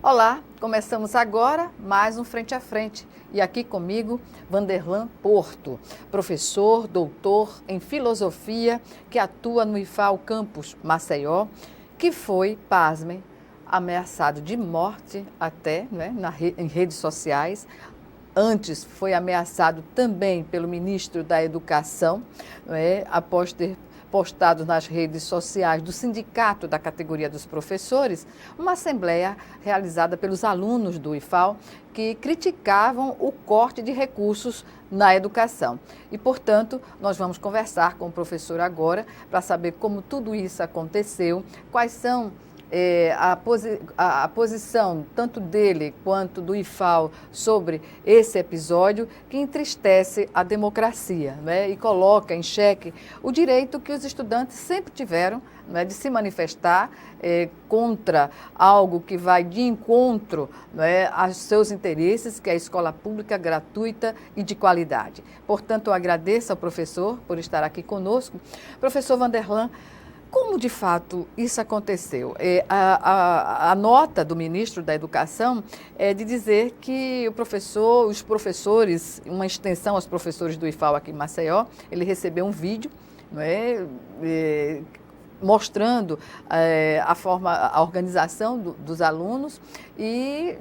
Olá, começamos agora mais um Frente a Frente. E aqui comigo, Vanderlan Porto, professor, doutor em filosofia, que atua no IFAL Campus Maceió, que foi, pasmem, ameaçado de morte até, em redes sociais. Antes foi ameaçado também pelo ministro da Educação, após ter postado nas redes sociais do Sindicato da Categoria dos Professores, uma assembleia realizada pelos alunos do IFAL que criticavam o corte de recursos na educação. E, portanto, nós vamos conversar com o professor agora para saber como tudo isso aconteceu, quais são a posição tanto dele quanto do IFAL sobre esse episódio que entristece a democracia, e coloca em xeque o direito que os estudantes sempre tiveram, de se manifestar contra algo que vai de encontro, aos seus interesses, que é a escola pública gratuita e de qualidade. Portanto, eu agradeço ao professor por estar aqui conosco. Professor Vanderlan, como de fato isso aconteceu? A nota do ministro da Educação é de dizer que os professores, uma extensão aos professores do IFAL aqui em Maceió, ele recebeu um vídeo, mostrando a organização dos alunos e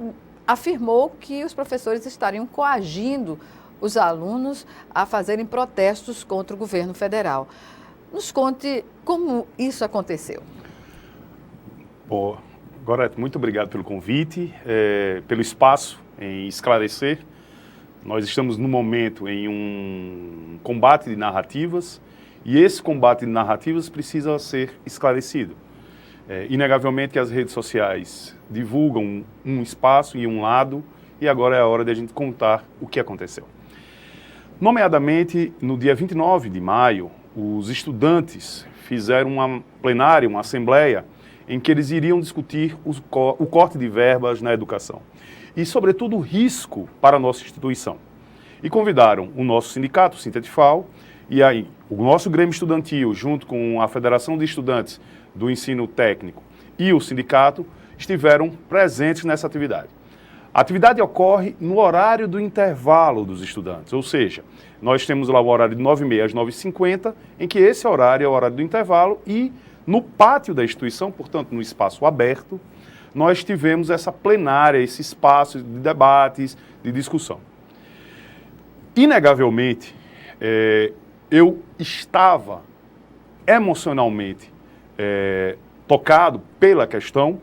afirmou que os professores estariam coagindo os alunos a fazerem protestos contra o governo federal. Nos conte como isso aconteceu. Bom, Gorete, muito obrigado pelo convite, pelo espaço em esclarecer. Nós estamos no momento em um combate de narrativas e esse combate de narrativas precisa ser esclarecido. Inegavelmente que as redes sociais divulgam um espaço e um lado e agora é a hora de a gente contar o que aconteceu. Nomeadamente, no dia 29 de maio, os estudantes fizeram uma plenária, uma assembleia, em que eles iriam discutir o corte de verbas na educação e, sobretudo, o risco para a nossa instituição. E convidaram o nosso sindicato, o Sintetifal, e aí o nosso Grêmio Estudantil, junto com a Federação de Estudantes do Ensino Técnico e o sindicato, estiveram presentes nessa atividade. A atividade ocorre no horário do intervalo dos estudantes, ou seja, nós temos lá o horário de 9h30 às 9h50, em que esse horário é o horário do intervalo e no pátio da instituição, portanto no espaço aberto, nós tivemos essa plenária, esse espaço de debates, de discussão. Inegavelmente, eu estava emocionalmente tocado pela questão,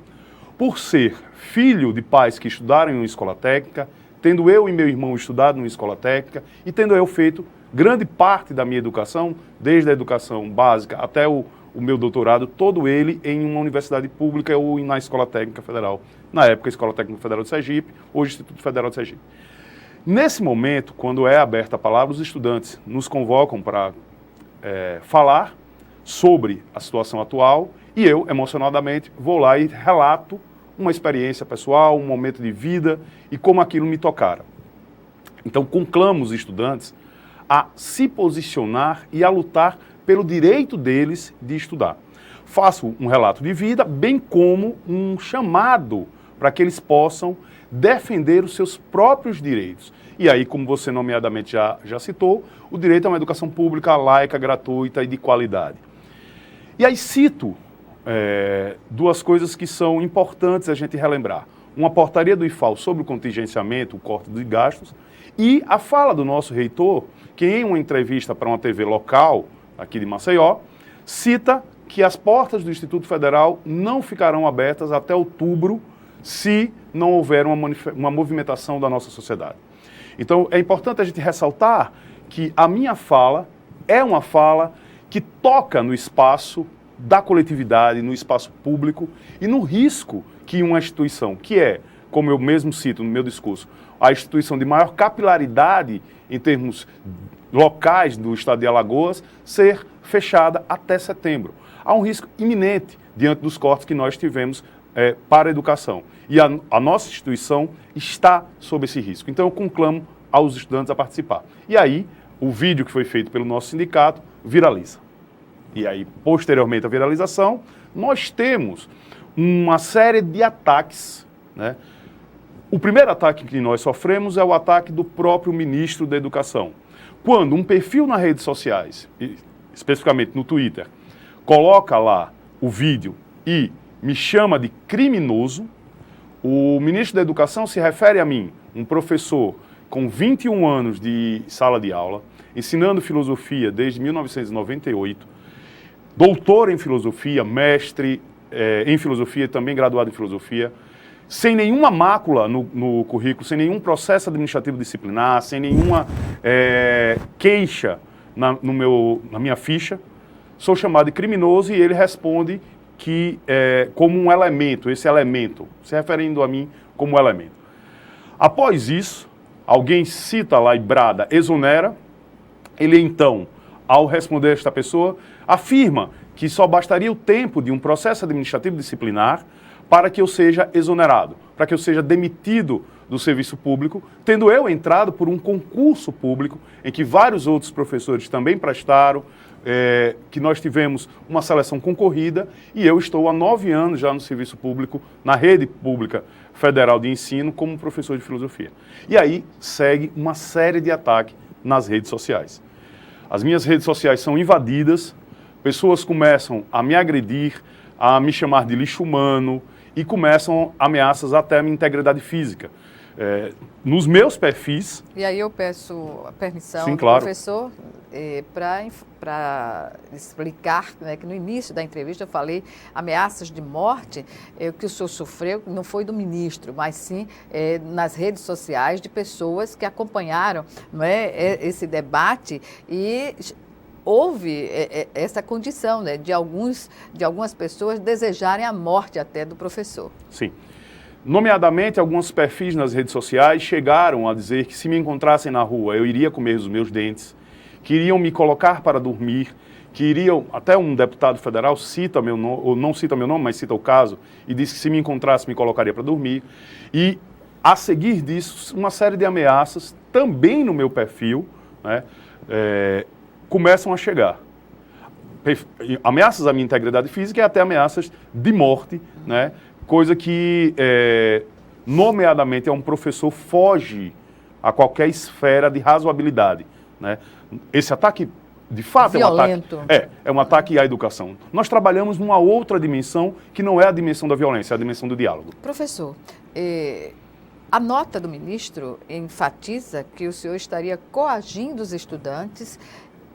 por ser filho de pais que estudaram em uma escola técnica, tendo eu e meu irmão estudado em uma escola técnica e tendo eu feito grande parte da minha educação, desde a educação básica até o meu doutorado, todo ele em uma universidade pública ou na Escola Técnica Federal. Na época, a Escola Técnica Federal de Sergipe, hoje Instituto Federal de Sergipe. Nesse momento, quando é aberta a palavra, os estudantes nos convocam para falar sobre a situação atual e eu, emocionadamente, vou lá e relato uma experiência pessoal, um momento de vida e como aquilo me tocara. Então, conclamo os estudantes a se posicionar e a lutar pelo direito deles de estudar. Faço um relato de vida, bem como um chamado para que eles possam defender os seus próprios direitos. E aí, como você nomeadamente já citou, o direito a uma educação pública, laica, gratuita e de qualidade. E aí cito duas coisas que são importantes a gente relembrar. Uma portaria do IFAL sobre o contingenciamento, o corte de gastos, e a fala do nosso reitor, que em uma entrevista para uma TV local, aqui de Maceió, cita que as portas do Instituto Federal não ficarão abertas até outubro se não houver uma movimentação da nossa sociedade. Então, é importante a gente ressaltar que a minha fala é uma fala que toca no espaço da coletividade, no espaço público e no risco que uma instituição, que é, como eu mesmo cito no meu discurso, a instituição de maior capilaridade em termos locais do estado de Alagoas, ser fechada até setembro. Há um risco iminente diante dos cortes que nós tivemos para a educação. E a nossa instituição está sob esse risco. Então eu conclamo aos estudantes a participar. E aí, o vídeo que foi feito pelo nosso sindicato viraliza. E aí, posteriormente à viralização, nós temos uma série de ataques né? O primeiro ataque que nós sofremos é o ataque do próprio ministro da Educação. Quando um perfil nas redes sociais, especificamente no Twitter, coloca lá o vídeo e me chama de criminoso, o ministro da Educação se refere a mim, um professor com 21 anos de sala de aula, ensinando filosofia desde 1998, doutor em filosofia, mestre em filosofia, também graduado em filosofia, sem nenhuma mácula no currículo, sem nenhum processo administrativo disciplinar, sem nenhuma queixa na minha ficha, sou chamado de criminoso e ele responde que como um elemento, esse elemento, se referindo a mim como elemento. Após isso, alguém cita lá e brada, exonera, ele então, ao responder esta pessoa, afirma que só bastaria o tempo de um processo administrativo disciplinar para que eu seja exonerado, para que eu seja demitido do serviço público, tendo eu entrado por um concurso público em que vários outros professores também prestaram, que nós tivemos uma seleção concorrida e eu estou há 9 anos já no serviço público, na rede pública federal de ensino, como professor de filosofia. E aí segue uma série de ataques nas redes sociais. As minhas redes sociais são invadidas, pessoas começam a me agredir, a me chamar de lixo humano e começam ameaças até a minha integridade física. Nos meus perfis... E aí eu peço a permissão sim, do claro, professor para explicar, né, que no início da entrevista eu falei ameaças de morte, que o senhor sofreu não foi do ministro, mas sim nas redes sociais de pessoas que acompanharam, não é, esse debate e... houve essa condição, né, de algumas pessoas desejarem a morte até do professor. Sim. Nomeadamente, alguns perfis nas redes sociais chegaram a dizer que se me encontrassem na rua, eu iria comer os meus dentes, queriam me colocar para dormir, queriam, até um deputado federal cita meu nome, ou não cita meu nome, mas cita o caso, e disse que se me encontrasse me colocaria para dormir. E, a seguir disso, uma série de ameaças, também no meu perfil, né, começam a chegar. Ameaças à minha integridade física e até ameaças de morte, né? Coisa que, nomeadamente, um professor foge a qualquer esfera de razoabilidade, né? Esse ataque, de fato, violento. É um ataque à educação. Nós trabalhamos numa outra dimensão que não é a dimensão da violência, é a dimensão do diálogo. Professor, a nota do ministro enfatiza que o senhor estaria coagindo os estudantes,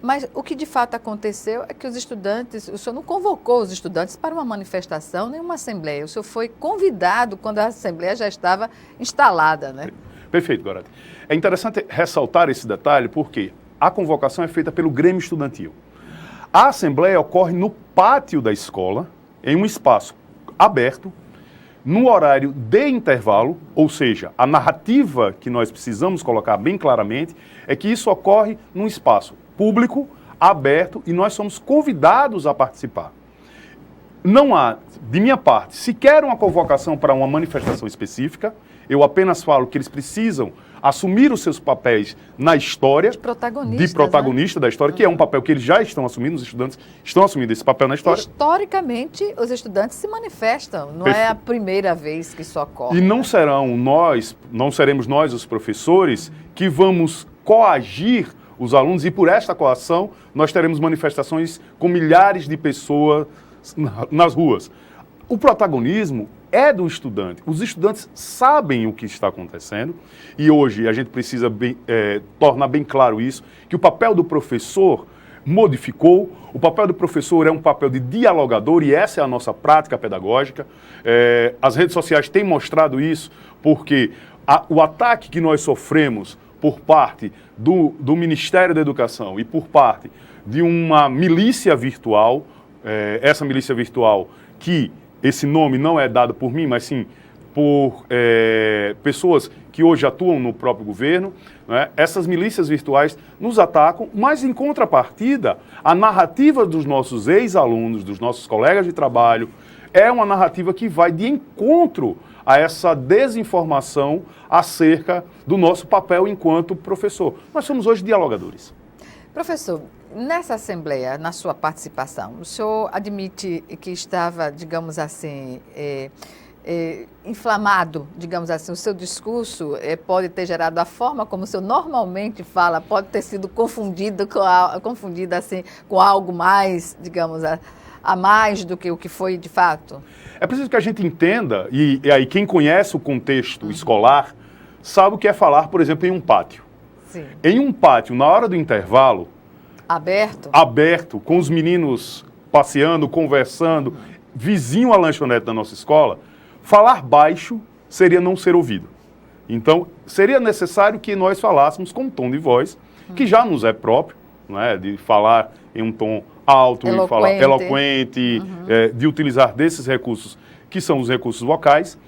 mas o que de fato aconteceu é que os estudantes, o senhor não convocou os estudantes para uma manifestação, nem uma assembleia. O senhor foi convidado quando a assembleia já estava instalada, né? Perfeito, Gorete. É interessante ressaltar esse detalhe porque a convocação é feita pelo Grêmio Estudantil. A assembleia ocorre no pátio da escola, em um espaço aberto, no horário de intervalo, ou seja, a narrativa que nós precisamos colocar bem claramente é que isso ocorre num espaço público, aberto, e nós somos convidados a participar. Não há, de minha parte, sequer uma convocação para uma manifestação específica, eu apenas falo que eles precisam assumir os seus papéis na história, de protagonista, né, da história, que é um papel que eles já estão assumindo, os estudantes estão assumindo esse papel na história. Historicamente, os estudantes se manifestam, não Perfeito. É a primeira vez que isso ocorre. E não seremos nós, os professores, que vamos coagir os alunos, e por esta coação nós teremos manifestações com milhares de pessoas nas ruas. O protagonismo é do estudante. Os estudantes sabem o que está acontecendo e hoje a gente precisa tornar bem claro isso, que o papel do professor modificou, o papel do professor é um papel de dialogador e essa é a nossa prática pedagógica. As redes sociais têm mostrado isso porque o ataque que nós sofremos por parte do Ministério da Educação e por parte de uma milícia virtual, essa milícia virtual que esse nome não é dado por mim, mas sim por pessoas que hoje atuam no próprio governo, né? Essas milícias virtuais nos atacam, mas em contrapartida, a narrativa dos nossos ex-alunos, dos nossos colegas de trabalho, é uma narrativa que vai de encontro a essa desinformação acerca do nosso papel enquanto professor. Nós somos hoje dialogadores. Professor, nessa assembleia, na sua participação, o senhor admite que estava, digamos assim, inflamado, digamos assim, o seu discurso pode ter gerado a forma como o senhor normalmente fala, pode ter sido confundido assim, com algo mais, digamos, a mais do que o que foi de fato? É preciso que a gente entenda, e aí quem conhece o contexto escolar sabe o que é falar, por exemplo, em um pátio. Sim. Em um pátio, na hora do intervalo, aberto, com os meninos passeando, conversando, vizinho à lanchonete da nossa escola, falar baixo seria não ser ouvido. Então, seria necessário que nós falássemos com um tom de voz, que já nos é próprio, não é? De falar em um tom alto, e falar eloquente, de utilizar desses recursos, que são os recursos vocais,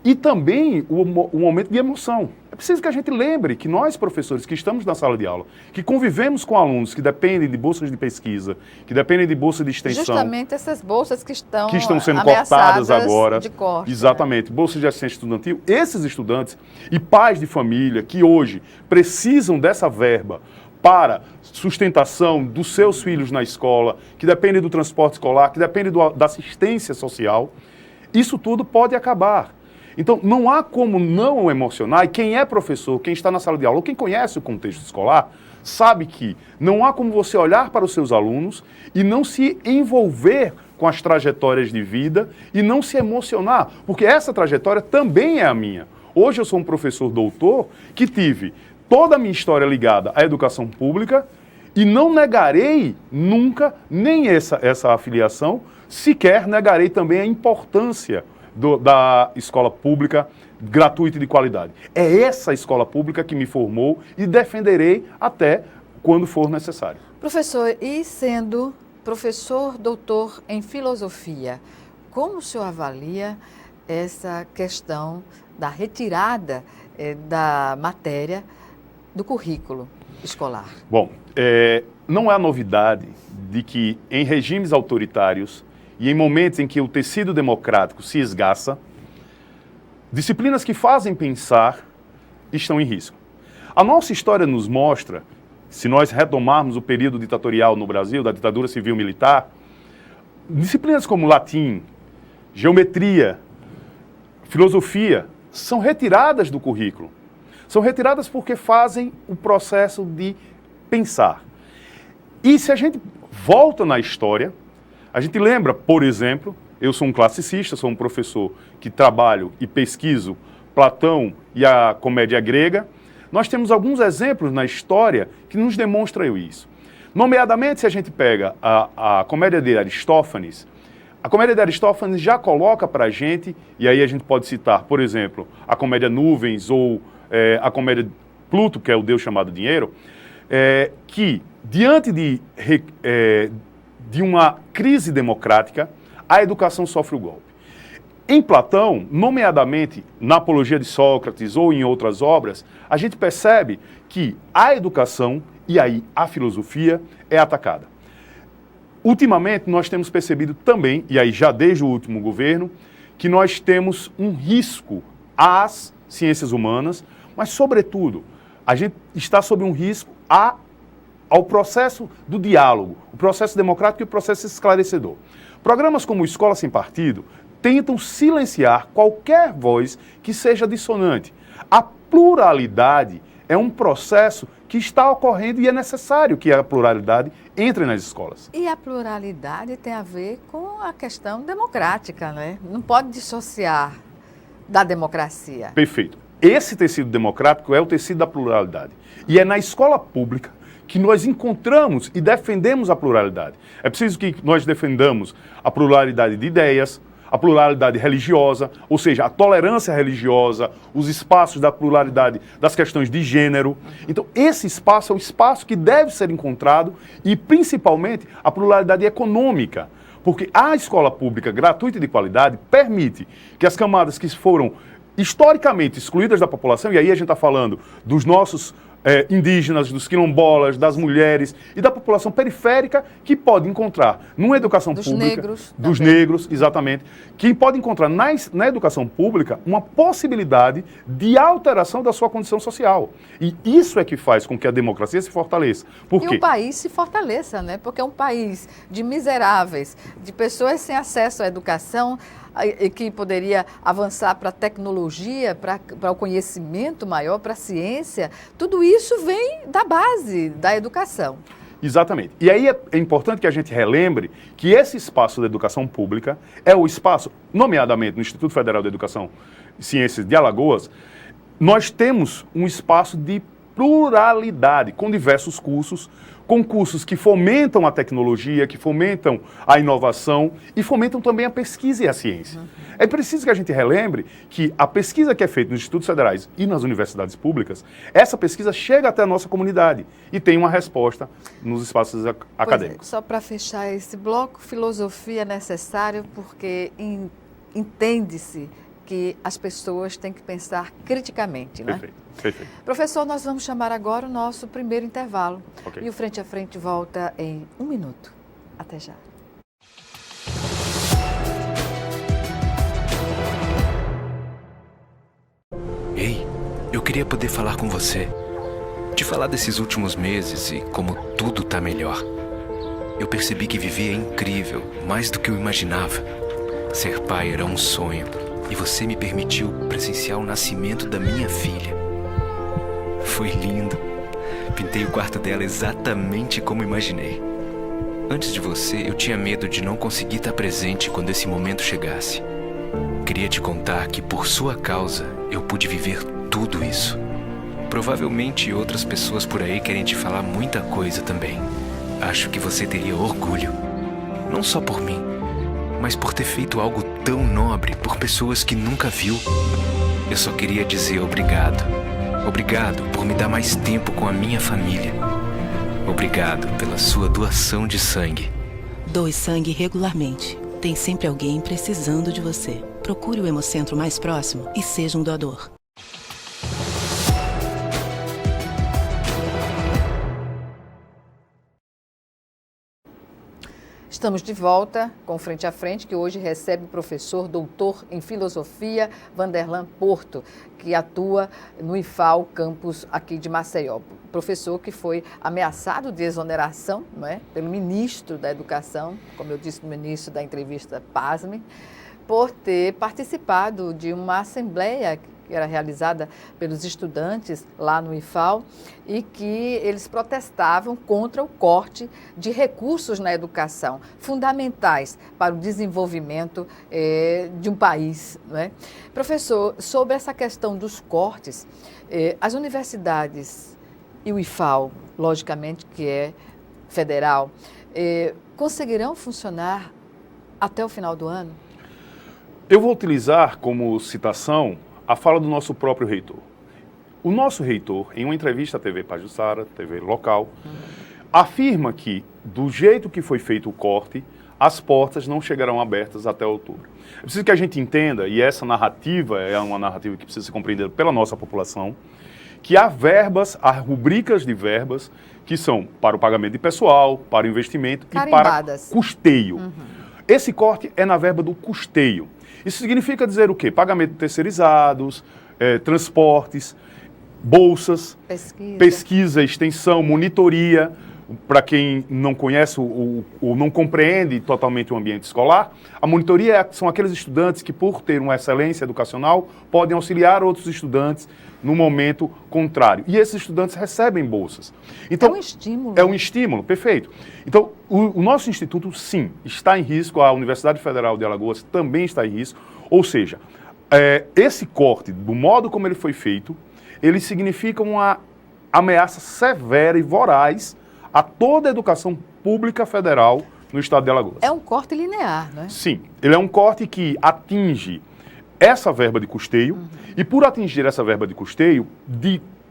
e também o momento de emoção. É preciso que a gente lembre que nós, professores, que estamos na sala de aula, que convivemos com alunos que dependem de bolsas de pesquisa, que dependem de bolsa de extensão... Justamente essas bolsas que estão sendo cortadas agora. De corte, exatamente, bolsas de assistência estudantil. Esses estudantes e pais de família que hoje precisam dessa verba para sustentação dos seus filhos na escola, que dependem do transporte escolar, que dependem da assistência social, isso tudo pode acabar. Então, não há como não emocionar, e quem é professor, quem está na sala de aula, ou quem conhece o contexto escolar, sabe que não há como você olhar para os seus alunos e não se envolver com as trajetórias de vida e não se emocionar, porque essa trajetória também é a minha. Hoje eu sou um professor doutor que tive toda a minha história ligada à educação pública e não negarei nunca nem essa afiliação, sequer negarei também a importância da escola pública gratuita e de qualidade. É essa escola pública que me formou e defenderei até quando for necessário. Professor, e sendo professor doutor em filosofia, como o senhor avalia essa questão da retirada da matéria do currículo escolar? Bom, não é novidade de que em regimes autoritários e em momentos em que o tecido democrático se esgaça, disciplinas que fazem pensar estão em risco. A nossa história nos mostra, se nós retomarmos o período ditatorial no Brasil, da ditadura civil-militar, disciplinas como latim, geometria, filosofia, são retiradas do currículo. São retiradas porque fazem o processo de pensar. E se a gente volta na história, a gente lembra, por exemplo, eu sou um classicista, sou um professor que trabalho e pesquiso Platão e a comédia grega. Nós temos alguns exemplos na história que nos demonstram isso. Nomeadamente, se a gente pega a comédia de Aristófanes, a comédia de Aristófanes já coloca para a gente, e aí a gente pode citar, por exemplo, a comédia Nuvens ou a comédia Pluto, que é o Deus chamado Dinheiro, que diante de uma crise democrática, a educação sofre o golpe. Em Platão, nomeadamente na Apologia de Sócrates ou em outras obras, a gente percebe que a educação e aí a filosofia é atacada. Ultimamente, nós temos percebido também, e aí já desde o último governo, que nós temos um risco às ciências humanas, mas, sobretudo, a gente está sob um risco ao processo do diálogo, o processo democrático e o processo esclarecedor. Programas como Escola Sem Partido tentam silenciar qualquer voz que seja dissonante. A pluralidade é um processo que está ocorrendo e é necessário que a pluralidade entre nas escolas. E a pluralidade tem a ver com a questão democrática, né? Não pode dissociar da democracia. Perfeito. Esse tecido democrático é o tecido da pluralidade. E é na escola pública que nós encontramos e defendemos a pluralidade. É preciso que nós defendamos a pluralidade de ideias, a pluralidade religiosa, ou seja, a tolerância religiosa, os espaços da pluralidade das questões de gênero. Então, esse espaço é o espaço que deve ser encontrado e, principalmente, a pluralidade econômica. Porque a escola pública gratuita e de qualidade permite que as camadas que foram historicamente excluídas da população, e aí a gente está falando dos nossos indígenas, dos quilombolas, das mulheres e da população periférica que pode encontrar numa educação pública... Dos negros, exatamente. Que pode encontrar na educação pública uma possibilidade de alteração da sua condição social. E isso é que faz com que a democracia se fortaleça. Por quê? E o país se fortaleça, né? Porque é um país de miseráveis, de pessoas sem acesso à educação. e que poderia avançar para a tecnologia, para o conhecimento maior, para a ciência, tudo isso vem da base da educação. Exatamente. E aí é importante que a gente relembre que esse espaço da educação pública é o espaço, nomeadamente no Instituto Federal de Educação e Ciências de Alagoas, nós temos um espaço de pluralidade, com diversos cursos, com cursos que fomentam a tecnologia, que fomentam a inovação e fomentam também a pesquisa e a ciência. É preciso que a gente relembre que a pesquisa que é feita nos institutos federais e nas universidades públicas, essa pesquisa chega até a nossa comunidade e tem uma resposta nos espaços acadêmicos. Só para fechar esse bloco, filosofia é necessário porque entende-se que as pessoas têm que pensar criticamente, né? Perfeito. Professor, nós vamos chamar agora o nosso primeiro intervalo. Okay. E o Frente a Frente volta em 1 minuto. Até já. Ei, eu queria poder falar com você. Te falar desses últimos meses e como tudo tá melhor. Eu percebi que viver é incrível, mais do que eu imaginava. Ser pai era um sonho. E você me permitiu presenciar o nascimento da minha filha. Foi lindo. Pintei o quarto dela exatamente como imaginei. Antes de você, eu tinha medo de não conseguir estar presente quando esse momento chegasse. Queria te contar que, por sua causa, eu pude viver tudo isso. Provavelmente outras pessoas por aí querem te falar muita coisa também. Acho que você teria orgulho. Não só por mim, mas por ter feito algo tão nobre por pessoas que nunca viu. Eu só queria dizer obrigado. Obrigado por me dar mais tempo com a minha família. Obrigado pela sua doação de sangue. Doe sangue regularmente. Tem sempre alguém precisando de você. Procure o Hemocentro mais próximo e seja um doador. Estamos de volta com Frente a Frente, que hoje recebe o professor doutor em filosofia Vanderlan Porto, que atua no IFAL campus aqui de Maceió. Professor que foi ameaçado de exoneração, não é, pelo ministro da Educação, como eu disse no início da entrevista, pasme, por ter participado de uma assembleia que era realizada pelos estudantes lá no IFAL e que eles protestavam contra o corte de recursos na educação, fundamentais para o desenvolvimento de um país, não é? Professor, sobre essa questão dos cortes, as universidades e o IFAL, logicamente que é federal, conseguirão funcionar até o final do ano? Eu vou utilizar como citação a fala do nosso próprio reitor. O nosso reitor, em uma entrevista à TV Pajuçara, TV local, afirma que, do jeito que foi feito o corte, as portas não chegarão abertas até outubro. É preciso que a gente entenda, e essa narrativa é uma narrativa que precisa ser compreendida pela nossa população, que há verbas, há rubricas de verbas que são para o pagamento de pessoal, para o investimento carimbadas e para custeio. Esse corte é na verba do custeio. Isso significa dizer o quê? Pagamento de terceirizados, transportes, bolsas, pesquisa, extensão, monitoria. Para quem não conhece ou não compreende totalmente o ambiente escolar, a monitoria são aqueles estudantes que, por ter uma excelência educacional, podem auxiliar outros estudantes no momento contrário. E esses estudantes recebem bolsas. Então, é um estímulo. É um estímulo, perfeito. Então, o nosso instituto, sim, está em risco, a Universidade Federal de Alagoas também está em risco, ou seja, esse corte, do modo como ele foi feito, ele significa uma ameaça severa e voraz a toda a educação pública federal no estado de Alagoas. É um corte linear, não é? Sim, ele é um corte que atinge essa verba de custeio e, por atingir essa verba de custeio,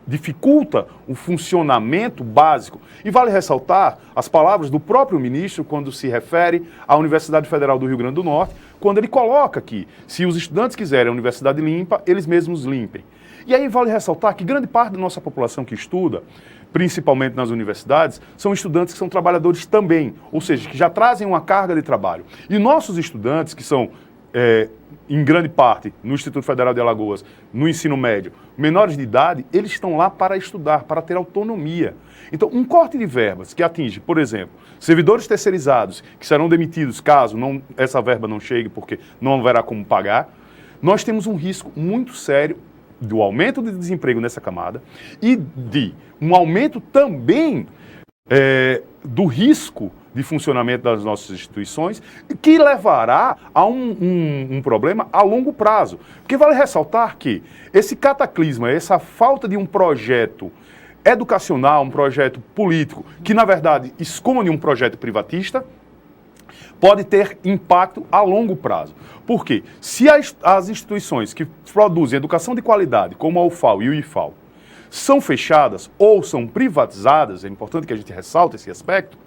dificulta o funcionamento básico. E vale ressaltar as palavras do próprio ministro quando se refere à Universidade Federal do Rio Grande do Norte, quando ele coloca que, se os estudantes quiserem a universidade limpa, eles mesmos limpem. E aí vale ressaltar que grande parte da nossa população que estuda, principalmente nas universidades, são estudantes que são trabalhadores também, ou seja, que já trazem uma carga de trabalho. E nossos estudantes, que são em grande parte, no Instituto Federal de Alagoas, no ensino médio, menores de idade, eles estão lá para estudar, para ter autonomia. Então, um corte de verbas que atinge, por exemplo, servidores terceirizados que serão demitidos caso essa verba não chegue, porque não haverá como pagar, nós temos um risco muito sério do aumento de desemprego nessa camada e de um aumento também do risco de funcionamento das nossas instituições, que levará a um problema a longo prazo. Porque vale ressaltar que esse cataclisma, essa falta de um projeto educacional, um projeto político, que na verdade esconde um projeto privatista, pode ter impacto a longo prazo. Por quê? Se as instituições que produzem educação de qualidade, como a UFAL e o IFAL, são fechadas ou são privatizadas, é importante que a gente ressalte esse aspecto,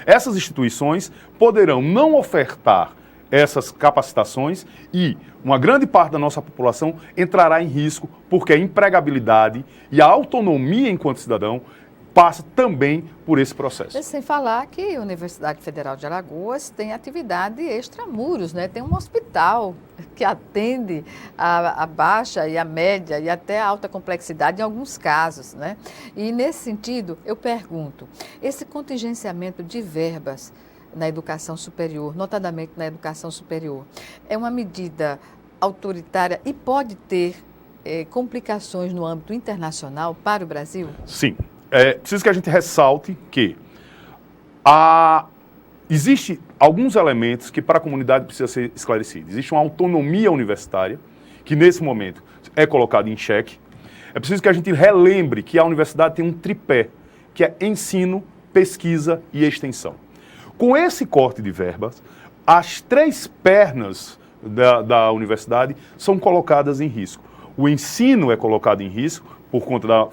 essas instituições poderão não ofertar essas capacitações e uma grande parte da nossa população entrará em risco porque a empregabilidade e a autonomia enquanto cidadão passa também por esse processo. Sem falar que a Universidade Federal de Alagoas tem atividade extramuros, né? Tem um hospital que atende a baixa e a média e até a alta complexidade em alguns casos, né? E nesse sentido, eu pergunto, esse contingenciamento de verbas na educação superior, notadamente na educação superior, é uma medida autoritária e pode ter complicações no âmbito internacional para o Brasil? Sim. Preciso que a gente ressalte que existe alguns elementos que para a comunidade precisa ser esclarecido. Existe uma autonomia universitária, que nesse momento é colocada em xeque. É preciso que a gente relembre que a universidade tem um tripé, que é ensino, pesquisa e extensão. Com esse corte de verbas, as três pernas da universidade são colocadas em risco. O ensino é colocado em risco por conta da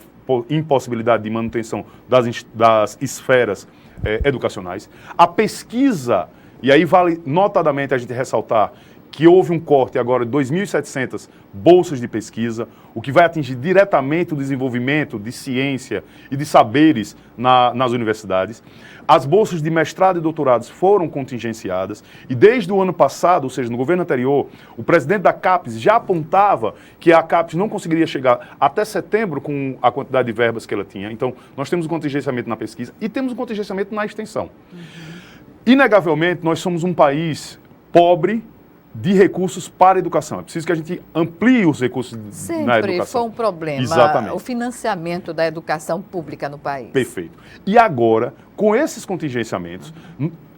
impossibilidade de manutenção das esferas educacionais. A pesquisa, e aí vale notadamente a gente ressaltar que houve um corte agora de 2.700 bolsas de pesquisa, o que vai atingir diretamente o desenvolvimento de ciência e de saberes nas universidades. As bolsas de mestrado e doutorados foram contingenciadas e desde o ano passado, ou seja, no governo anterior, o presidente da CAPES já apontava que a CAPES não conseguiria chegar até setembro com a quantidade de verbas que ela tinha. Então, nós temos um contingenciamento na pesquisa e temos um contingenciamento na extensão. Inegavelmente, nós somos um país pobre de recursos para a educação. É preciso que a gente amplie os recursos na educação. Sempre foi um problema. Exatamente. O financiamento da educação pública no país. Perfeito. E agora, com esses contingenciamentos,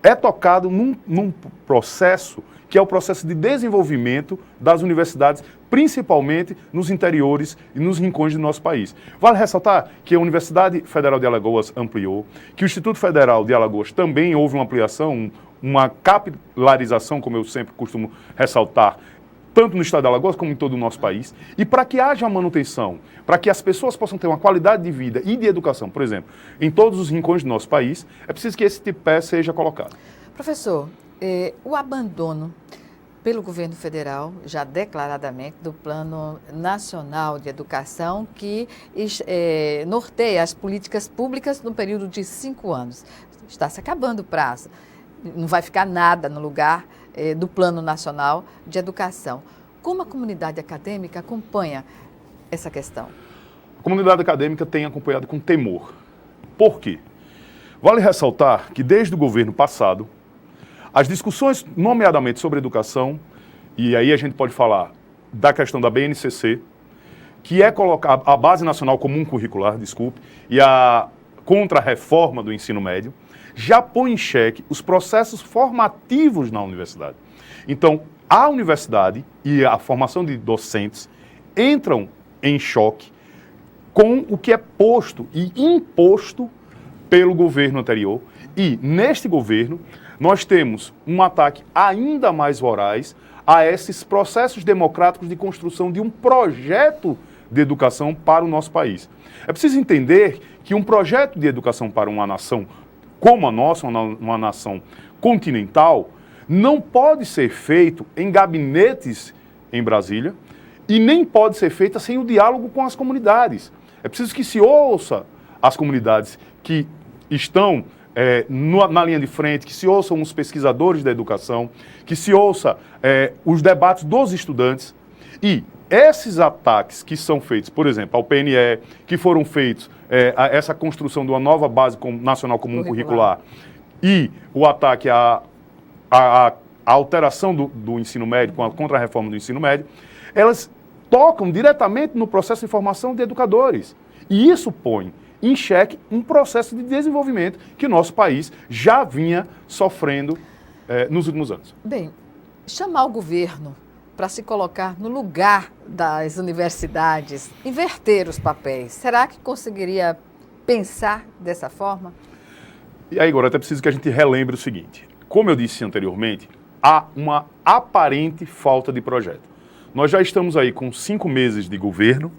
é tocado num processo que é o processo de desenvolvimento das universidades, principalmente nos interiores e nos rincões do nosso país. Vale ressaltar que a Universidade Federal de Alagoas ampliou, que o Instituto Federal de Alagoas também houve uma ampliação, uma capilarização, como eu sempre costumo ressaltar, tanto no estado de Alagoas como em todo o nosso país. E para que haja manutenção, para que as pessoas possam ter uma qualidade de vida e de educação, por exemplo, em todos os rincões do nosso país, é preciso que esse tripé seja colocado. Professor, o abandono pelo governo federal, já declaradamente, do Plano Nacional de Educação, que norteia as políticas públicas no período de 5 anos. Está se acabando o prazo. Não vai ficar nada no lugar do Plano Nacional de Educação. Como a comunidade acadêmica acompanha essa questão? A comunidade acadêmica tem acompanhado com temor. Por quê? Vale ressaltar que desde o governo passado, as discussões, nomeadamente sobre educação, e aí a gente pode falar da questão da BNCC, que é colocar a Base Nacional Comum Curricular, e a contra-reforma do ensino médio, já põe em xeque os processos formativos na universidade. Então, a universidade e a formação de docentes entram em choque com o que é posto e imposto pelo governo anterior. E, neste governo, nós temos um ataque ainda mais voraz a esses processos democráticos de construção de um projeto de educação para o nosso país. É preciso entender que um projeto de educação para uma nação como a nossa, uma nação continental, não pode ser feito em gabinetes em Brasília e nem pode ser feita sem o diálogo com as comunidades. É preciso que se ouça as comunidades que estão na linha de frente, que se ouçam os pesquisadores da educação, que se ouça os debates dos estudantes. E esses ataques que são feitos, por exemplo, ao PNE, que foram feitos a essa construção de uma nova base nacional comum curricular, e o ataque à alteração do ensino médio, com a contra-reforma do ensino médio, elas tocam diretamente no processo de formação de educadores. E isso põe em xeque um processo de desenvolvimento que o nosso país já vinha sofrendo nos últimos anos. Bem, chamar o governo para se colocar no lugar das universidades, inverter os papéis, será que conseguiria pensar dessa forma? E aí, agora, até preciso que a gente relembre o seguinte. Como eu disse anteriormente, há uma aparente falta de projeto. Nós já estamos aí com 5 meses de governo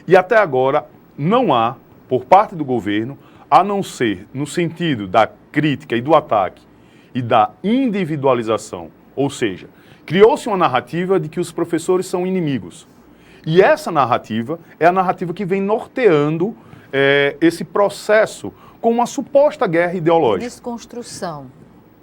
e até agora não há, por parte do governo, a não ser no sentido da crítica e do ataque e da individualização, ou seja, criou-se uma narrativa de que os professores são inimigos. E essa narrativa é a narrativa que vem norteando esse processo com uma suposta guerra ideológica. Desconstrução.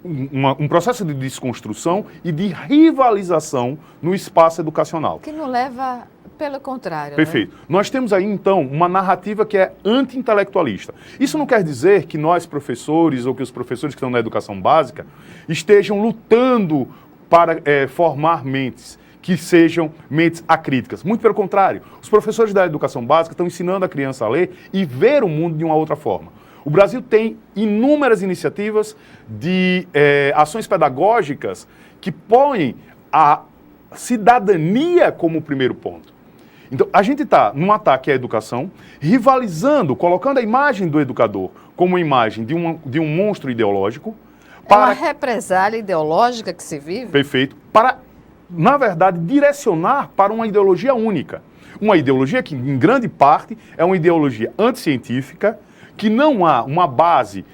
Um processo de desconstrução e de rivalização no espaço educacional. Que não leva, pelo contrário. Perfeito. Né? Nós temos aí, então, uma narrativa que é anti-intelectualista. Isso não quer dizer que nós, professores, ou que os professores que estão na educação básica, estejam lutando para formar mentes que sejam mentes acríticas. Muito pelo contrário. Os professores da educação básica estão ensinando a criança a ler e ver o mundo de uma outra forma. O Brasil tem inúmeras iniciativas de ações pedagógicas que põem a cidadania como o primeiro ponto. Então, a gente está num ataque à educação, rivalizando, colocando a imagem do educador como a imagem de um monstro ideológico. É uma represália ideológica que se vive? Perfeito. Para, na verdade, direcionar para uma ideologia única. Uma ideologia que, em grande parte, é uma ideologia anticientífica, que não há uma base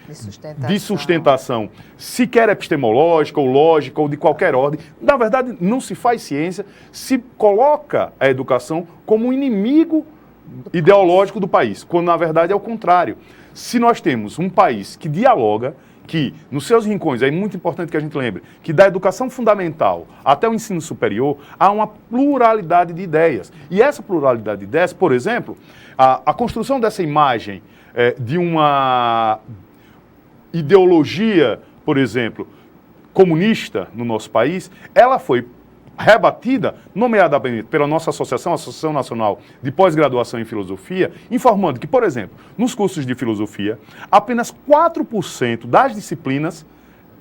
de sustentação sequer epistemológica ou lógica ou de qualquer ordem. Na verdade, não se faz ciência, se coloca a educação como um inimigo ideológico do país, quando na verdade é o contrário. Se nós temos um país que dialoga, que nos seus rincões, é muito importante que a gente lembre, que da educação fundamental até o ensino superior, há uma pluralidade de ideias. E essa pluralidade de ideias, por exemplo, a construção dessa imagem de uma ideologia, por exemplo, comunista no nosso país, ela foi rebatida, nomeadamente pela nossa associação, a Associação Nacional de Pós-Graduação em Filosofia, informando que, por exemplo, nos cursos de filosofia, apenas 4% das disciplinas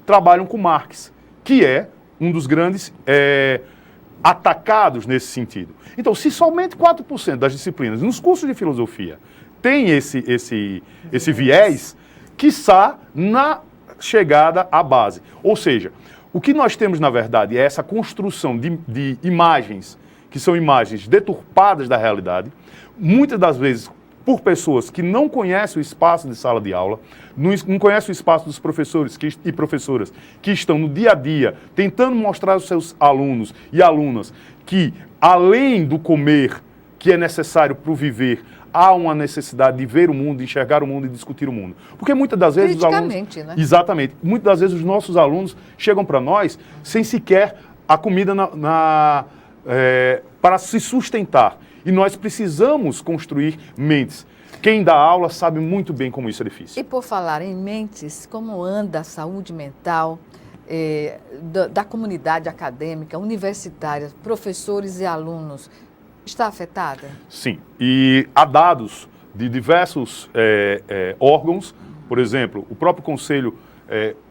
trabalham com Marx, que é um dos grandes atacados nesse sentido. Então, se somente 4% das disciplinas nos cursos de filosofia tem esse viés, quiçá na chegada à base. Ou seja, o que nós temos, na verdade, é essa construção de imagens, que são imagens deturpadas da realidade, muitas das vezes por pessoas que não conhecem o espaço de sala de aula, não conhecem o espaço dos professores e professoras que estão no dia a dia tentando mostrar aos seus alunos e alunas que, além do comer que é necessário para o viver, há uma necessidade de ver o mundo, de enxergar o mundo e discutir o mundo. Porque muitas das vezes os alunos... né? Exatamente. Muitas das vezes os nossos alunos chegam para nós sem sequer a comida para se sustentar. E nós precisamos construir mentes. Quem dá aula sabe muito bem como isso é difícil. E por falar em mentes, como anda a saúde mental da comunidade acadêmica, universitária, professores e alunos? Está afetada? Sim, e há dados de diversos órgãos, por exemplo, o próprio Conselho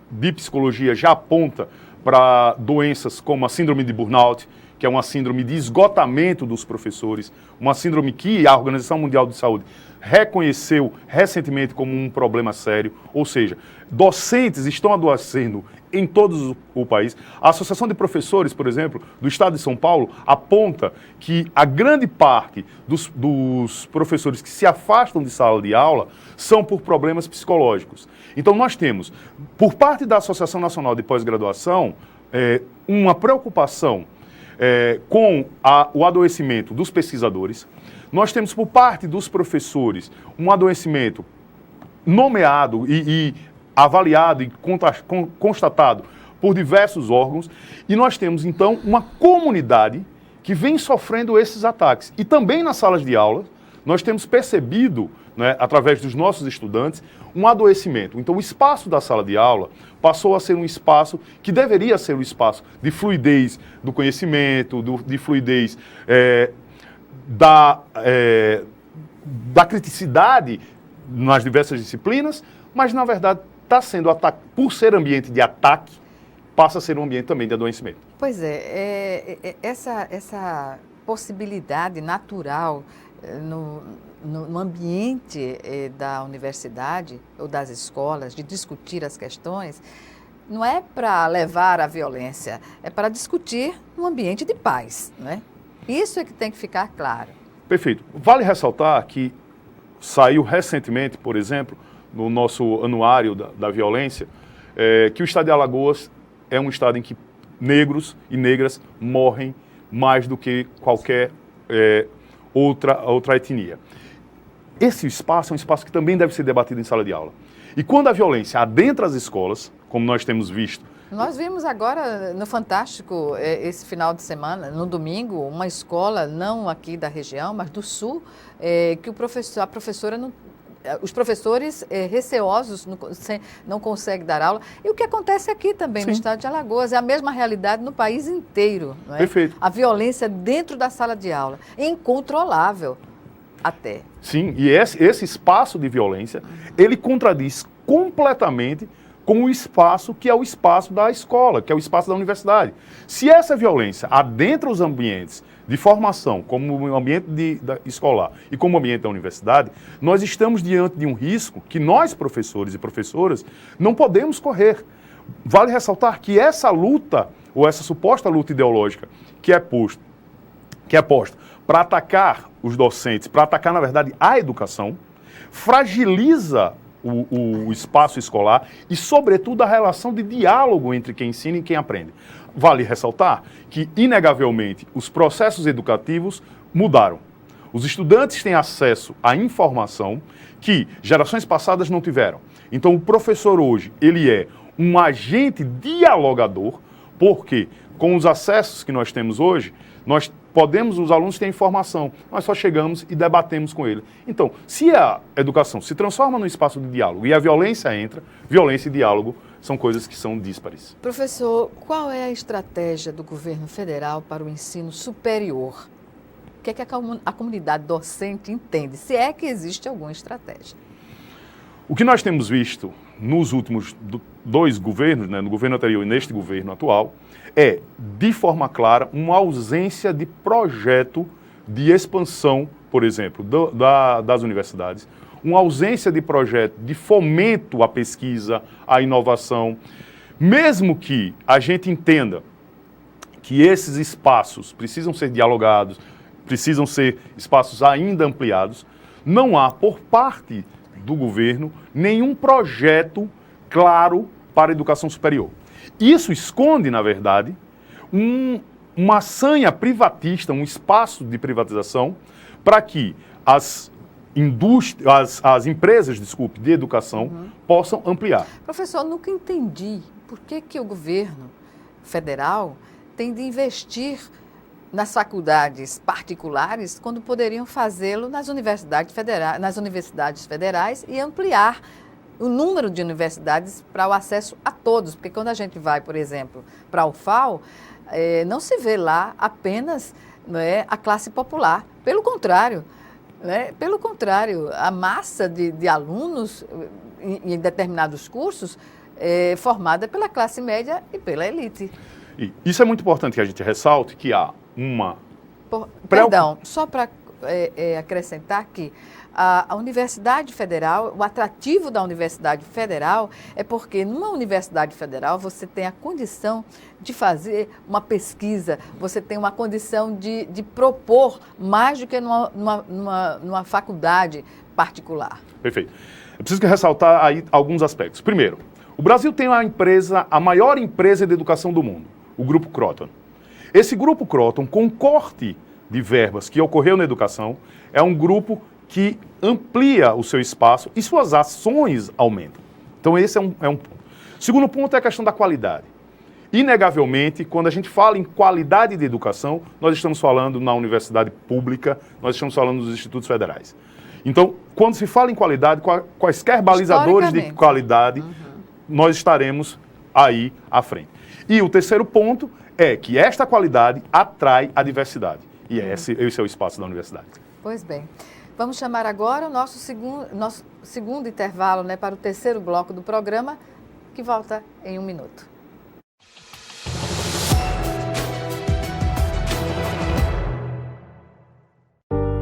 de Psicologia já aponta para doenças como a síndrome de burnout, que é uma síndrome de esgotamento dos professores, uma síndrome que a Organização Mundial de Saúde reconheceu recentemente como um problema sério, ou seja, docentes estão adoecendo em todo o país. A Associação de Professores, por exemplo, do Estado de São Paulo, aponta que a grande parte dos professores que se afastam de sala de aula são por problemas psicológicos. Então nós temos, por parte da Associação Nacional de Pós-Graduação, uma preocupação com o adoecimento dos pesquisadores. Nós temos, por parte dos professores, um adoecimento nomeado e avaliado e constatado por diversos órgãos, e nós temos, então, uma comunidade que vem sofrendo esses ataques. E também nas salas de aula, nós temos percebido, né, através dos nossos estudantes, um adoecimento. Então, o espaço da sala de aula passou a ser um espaço que deveria ser um espaço de fluidez do conhecimento, de fluidez da criticidade nas diversas disciplinas, mas, na verdade, está sendo ataque, por ser ambiente de ataque, passa a ser um ambiente também de adoecimento. Pois essa possibilidade natural no ambiente da universidade ou das escolas de discutir as questões, não é para levar à violência, é para discutir um ambiente de paz, não é? Isso é que tem que ficar claro. Perfeito. Vale ressaltar que saiu recentemente, por exemplo, no nosso anuário da violência, que o estado de Alagoas é um estado em que negros e negras morrem mais do que qualquer outra etnia. Esse espaço é um espaço que também deve ser debatido em sala de aula. E quando a violência adentra as escolas, como nós temos visto... Nós vimos agora no Fantástico, esse final de semana, no domingo, uma escola, não aqui da região, mas do sul, que a professora não... Os professores receosos não conseguem dar aula. E o que acontece aqui também, no estado de Alagoas, é a mesma realidade no país inteiro. Não é? Perfeito. A violência dentro da sala de aula, incontrolável até. Sim, e esse espaço de violência, ele contradiz completamente com o espaço que é o espaço da escola, que é o espaço da universidade. Se essa violência adentra os ambientes de formação, como o ambiente escolar e como o ambiente da universidade, nós estamos diante de um risco que nós, professores e professoras, não podemos correr. Vale ressaltar que essa luta, ou essa suposta luta ideológica que é posta para atacar os docentes, para atacar, na verdade, a educação, fragiliza o espaço escolar e, sobretudo, a relação de diálogo entre quem ensina e quem aprende. Vale ressaltar que, inegavelmente, os processos educativos mudaram. Os estudantes têm acesso à informação que gerações passadas não tiveram. Então, o professor hoje, ele é um agente dialogador, porque com os acessos que nós temos hoje, os alunos têm informação, nós só chegamos e debatemos com ele. Então, se a educação se transforma num espaço de diálogo e a violência entra, violência e diálogo são coisas que são díspares. Professor, qual é a estratégia do governo federal para o ensino superior? O que é que a comunidade docente entende, se é que existe alguma estratégia? O que nós temos visto nos últimos dois governos, né, no governo anterior e neste governo atual, é, de forma clara, uma ausência de projeto de expansão, por exemplo, das universidades, uma ausência de projeto de fomento à pesquisa, à inovação, mesmo que a gente entenda que esses espaços precisam ser dialogados, precisam ser espaços ainda ampliados, não há, por parte do governo, nenhum projeto claro para a educação superior. Isso esconde, na verdade, uma sanha privatista, um espaço de privatização para que as empresas, de educação possam ampliar. Professor, eu nunca entendi por que o governo federal tem de investir nas faculdades particulares quando poderiam fazê-lo nas universidades federais e ampliar o número de universidades para o acesso a todos. Porque quando a gente vai, por exemplo, para a UFAL, não se vê lá apenas, não é, a classe popular. Pelo contrário, a massa de alunos em determinados cursos é formada pela classe média e pela elite. E isso é muito importante que a gente ressalte, que há uma... Perdão, só para acrescentar que a Universidade Federal, o atrativo da Universidade Federal é porque numa Universidade Federal você tem a condição de fazer uma pesquisa, você tem uma condição de propor mais do que numa faculdade particular. Perfeito. Eu preciso ressaltar aí alguns aspectos. Primeiro, o Brasil tem a maior empresa de educação do mundo, o Grupo Croton. Esse Grupo Croton, com corte de verbas que ocorreu na educação, é um grupo que amplia o seu espaço e suas ações aumentam. Então esse é um ponto. Segundo ponto é a questão da qualidade. Inegavelmente, quando a gente fala em qualidade de educação, nós estamos falando na universidade pública, nós estamos falando dos institutos federais. Então, quando se fala em qualidade, quaisquer balizadores de qualidade, nós estaremos aí à frente. E o terceiro ponto é que esta qualidade atrai a diversidade. E esse é o espaço da universidade. Pois bem. Vamos chamar agora o nosso segundo intervalo, né, para o terceiro bloco do programa, que volta em 1 minuto.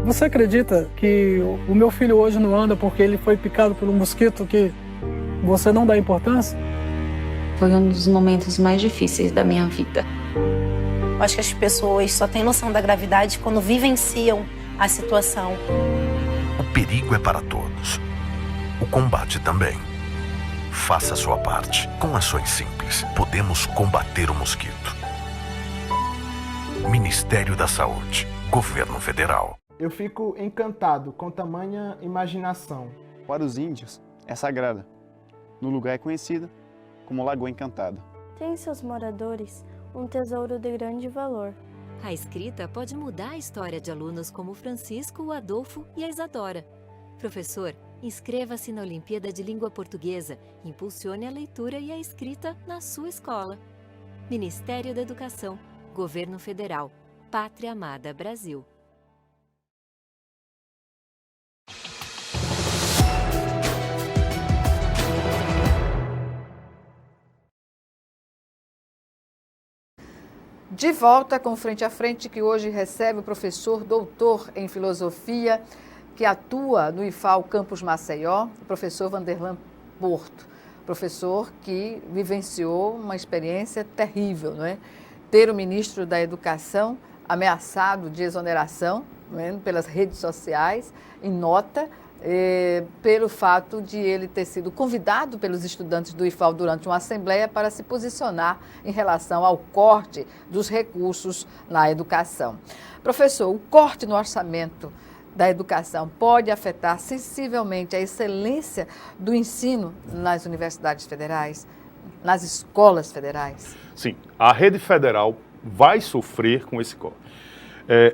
Você acredita que o meu filho hoje não anda porque ele foi picado por um mosquito que você não dá importância? Foi um dos momentos mais difíceis da minha vida. Eu acho que as pessoas só têm noção da gravidade quando vivenciam a situação. O perigo é para todos. O combate também. Faça a sua parte. Com ações simples, podemos combater o mosquito. Ministério da Saúde. Governo Federal. Eu fico encantado com tamanha imaginação. Para os índios, é sagrada. No lugar é conhecida como Lagoa Encantada. Tem em seus moradores um tesouro de grande valor. A escrita pode mudar a história de alunos como o Francisco, o Adolfo e a Isadora. Professor, inscreva-se na Olimpíada de Língua Portuguesa. Impulsione a leitura e a escrita na sua escola. Ministério da Educação, Governo Federal, Pátria Amada Brasil. De volta com Frente a Frente, que hoje recebe o professor doutor em filosofia, que atua no IFAL Campus Maceió, o professor Vanderlan Porto. Professor que vivenciou uma experiência terrível, não é? Ter o ministro da Educação ameaçado de exoneração, não é? Pelas redes sociais, em nota, pelo fato de ele ter sido convidado pelos estudantes do IFAL durante uma assembleia para se posicionar em relação ao corte dos recursos na educação. Professor, o corte no orçamento da educação pode afetar sensivelmente a excelência do ensino nas universidades federais, nas escolas federais? Sim, a rede federal vai sofrer com esse corte.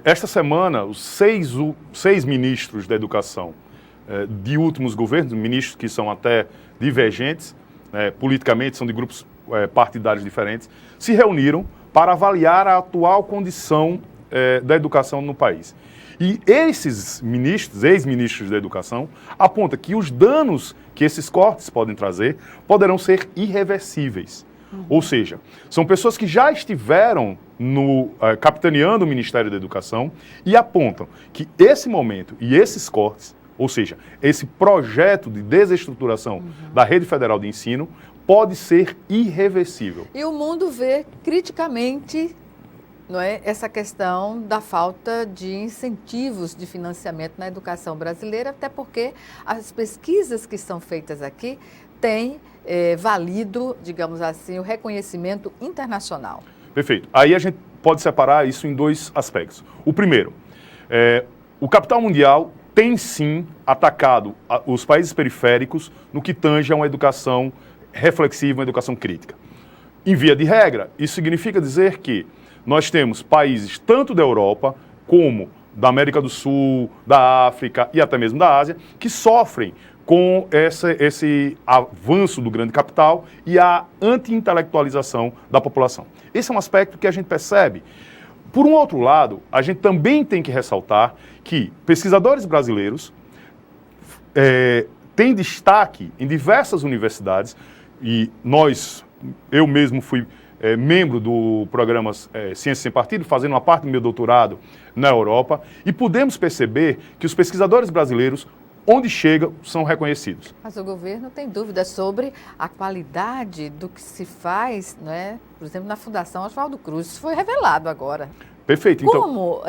Esta semana, os seis ministros da educação de últimos governos, ministros que são até divergentes, politicamente, são de grupos partidários diferentes, se reuniram para avaliar a atual condição da educação no país. E esses ministros, ex-ministros da educação, apontam que os danos que esses cortes podem trazer poderão ser irreversíveis. Ou seja, são pessoas que já estiveram capitaneando o Ministério da Educação e apontam que esse momento e esses cortes, ou seja, esse projeto de desestruturação da rede federal de ensino pode ser irreversível. E o mundo vê criticamente, não é, essa questão da falta de incentivos de financiamento na educação brasileira, até porque as pesquisas que são feitas aqui têm valido, digamos assim, o reconhecimento internacional. Perfeito. Aí a gente pode separar isso em dois aspectos. O primeiro, o capital mundial tem sim atacado os países periféricos no que tange a uma educação reflexiva, uma educação crítica. Em via de regra, isso significa dizer que nós temos países tanto da Europa como da América do Sul, da África e até mesmo da Ásia, que sofrem com esse avanço do grande capital e a anti-intelectualização da população. Esse é um aspecto que a gente percebe. Por um outro lado, a gente também tem que ressaltar que pesquisadores brasileiros têm destaque em diversas universidades e eu mesmo fui membro do programa Ciências Sem Partido, fazendo uma parte do meu doutorado na Europa, e podemos perceber que os pesquisadores brasileiros, onde chegam, são reconhecidos. Mas o governo tem dúvidas sobre a qualidade do que se faz, né? Por exemplo, na Fundação Oswaldo Cruz. Isso foi revelado agora. Perfeito. Como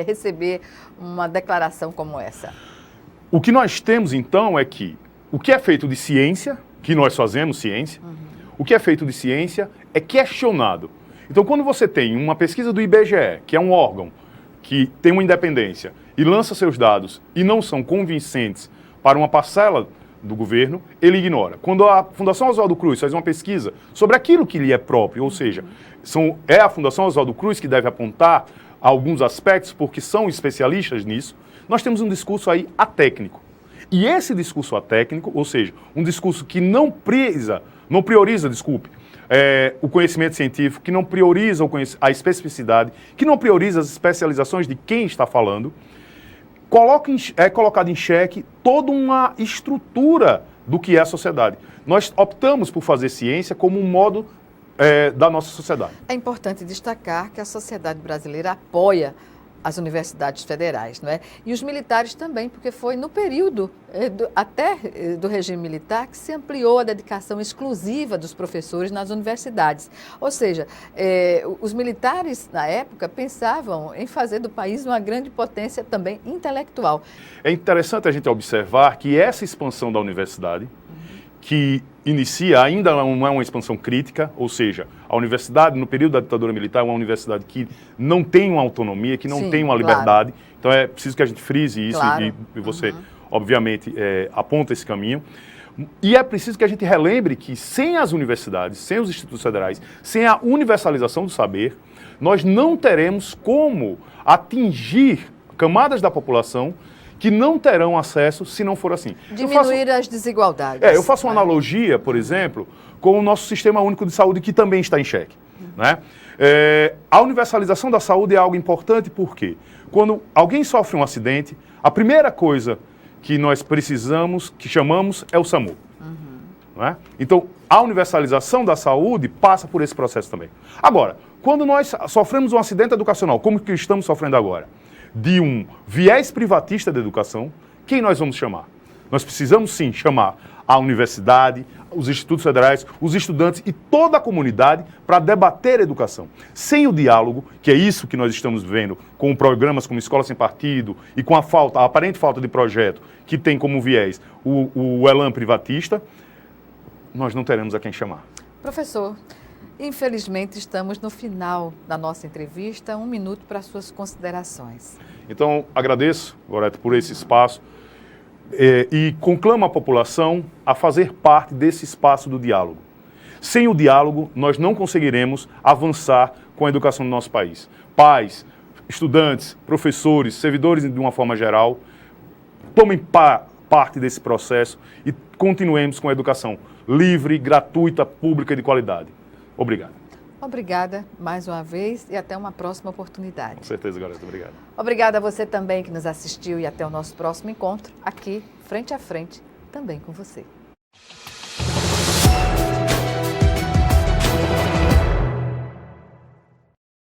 receber uma declaração como essa? O que nós temos, então, é que o que é feito de ciência, que nós fazemos ciência, o que é feito de ciência é questionado. Então, quando você tem uma pesquisa do IBGE, que é um órgão que tem uma independência, e lança seus dados e não são convincentes para uma parcela do governo, ele ignora. Quando a Fundação Oswaldo Cruz faz uma pesquisa sobre aquilo que lhe é próprio, ou seja, é a Fundação Oswaldo Cruz que deve apontar alguns aspectos, porque são especialistas nisso, nós temos um discurso aí atécnico. E esse discurso atécnico, ou seja, um discurso que não prioriza, o conhecimento científico, que não prioriza a especificidade, que não prioriza as especializações de quem está falando, é colocado em xeque toda uma estrutura do que é a sociedade. Nós optamos por fazer ciência como um modo da nossa sociedade. É importante destacar que a sociedade brasileira apoia as universidades federais, não é? E os militares também, porque foi no período do regime militar que se ampliou a dedicação exclusiva dos professores nas universidades. Ou seja, os militares, na época, pensavam em fazer do país uma grande potência também intelectual. É interessante a gente observar que essa expansão da universidade, que inicia, ainda não é uma expansão crítica, ou seja, a universidade no período da ditadura militar é uma universidade que não tem uma autonomia, que não tem uma liberdade, claro. Então é preciso que a gente frise isso, claro. E você, obviamente, aponta esse caminho. E é preciso que a gente relembre que sem as universidades, sem os institutos federais, sem a universalização do saber, nós não teremos como atingir camadas da população que não terão acesso se não for assim. Diminuir as desigualdades. Eu faço uma analogia, por exemplo, com o nosso Sistema Único de Saúde, que também está em xeque. Né? A universalização da saúde é algo importante porque quando alguém sofre um acidente, a primeira coisa que nós precisamos, que chamamos, é o SAMU. Não é? Então, a universalização da saúde passa por esse processo também. Agora, quando nós sofremos um acidente educacional, como que estamos sofrendo agora? De um viés privatista da educação, quem nós vamos chamar? Nós precisamos sim chamar a universidade, os institutos federais, os estudantes e toda a comunidade para debater a educação. Sem o diálogo, que é isso que nós estamos vendo com programas como Escola Sem Partido e com a aparente falta de projeto que tem como viés o elan privatista, nós não teremos a quem chamar. Professor, infelizmente estamos no final da nossa entrevista. 1 minuto para suas considerações. Então, agradeço, Gorete, por esse espaço e conclamo a população a fazer parte desse espaço do diálogo. Sem o diálogo, nós não conseguiremos avançar com a educação do nosso país. Pais, estudantes, professores, servidores de uma forma geral, tomem parte desse processo e continuemos com a educação livre, gratuita, pública e de qualidade. Obrigado. Obrigada mais uma vez e até uma próxima oportunidade. Com certeza, Gorete. Obrigado. Obrigada a você também que nos assistiu e até o nosso próximo encontro aqui, frente a frente, também com você.